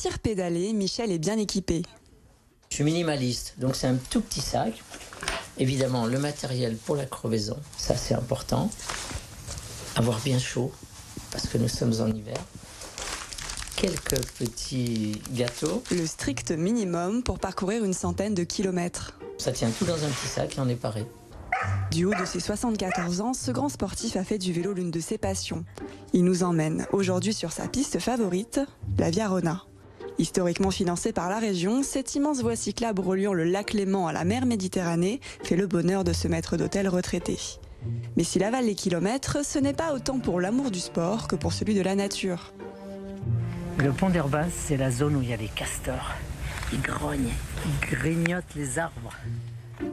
partir pédaler, Michel est bien équipé. Je suis minimaliste, donc c'est un tout petit sac. Évidemment, le matériel pour la crevaison, ça c'est important. Avoir bien chaud, parce que nous sommes en hiver. Quelques petits gâteaux. Le strict minimum pour parcourir une centaine de kilomètres. Ça tient tout dans un petit sac et on est paré. Du haut de ses 74 ans, ce grand sportif a fait du vélo l'une de ses passions. Il nous emmène aujourd'hui sur sa piste favorite, la Via Rona. Historiquement financée par la région, cette immense voie cyclable reliant le lac Léman à la mer Méditerranée fait le bonheur de ce maître d'hôtel retraité. Mais s'il avale les kilomètres, ce n'est pas autant pour l'amour du sport que pour celui de la nature. Le pont d'Herbaz, c'est la zone où il y a les castors. Ils grognent, ils grignotent les arbres.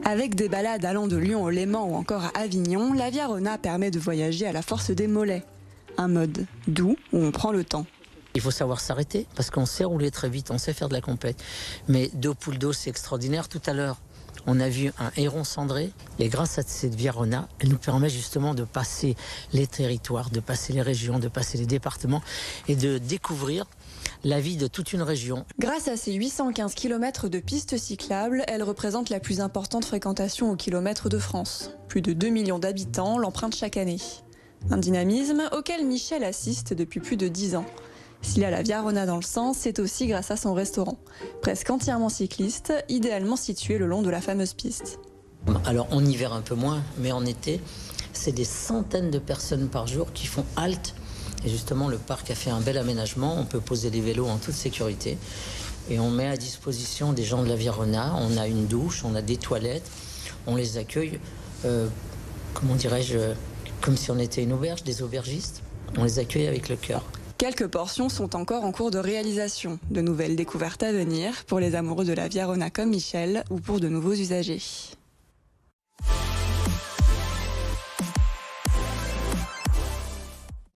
Avec des balades allant de Lyon au Léman ou encore à Avignon, la Via Rona permet de voyager à la force des mollets. Un mode doux où on prend le temps. Il faut savoir s'arrêter parce qu'on sait rouler très vite, on sait faire de la compète. Mais dos poule d'eau, c'est extraordinaire. Tout à l'heure, on a vu un héron cendré. Et grâce à cette Via Rona, elle nous permet justement de passer les territoires, de passer les régions, de passer les départements et de découvrir la vie de toute une région. Grâce à ses 815 km de pistes cyclables, elle représente la plus importante fréquentation au kilomètre de France. Plus de 2 millions d'habitants l'empruntent chaque année. Un dynamisme auquel Michel assiste depuis plus de 10 ans. S'il a la Via Rona dans le sang, c'est aussi grâce à son restaurant. Presque entièrement cycliste, idéalement situé le long de la fameuse piste. Alors en hiver un peu moins, mais en été, c'est des centaines de personnes par jour qui font halte. Et justement, le parc a fait un bel aménagement. On peut poser les vélos en toute sécurité. Et on met à disposition des gens de la Via Rona. On a une douche, on a des toilettes. On les accueille, comment dirais-je, comme si on était une auberge, des aubergistes. On les accueille avec le cœur. Quelques portions sont encore en cours de réalisation. De nouvelles découvertes à venir pour les amoureux de la Via Rona comme Michel ou pour de nouveaux usagers.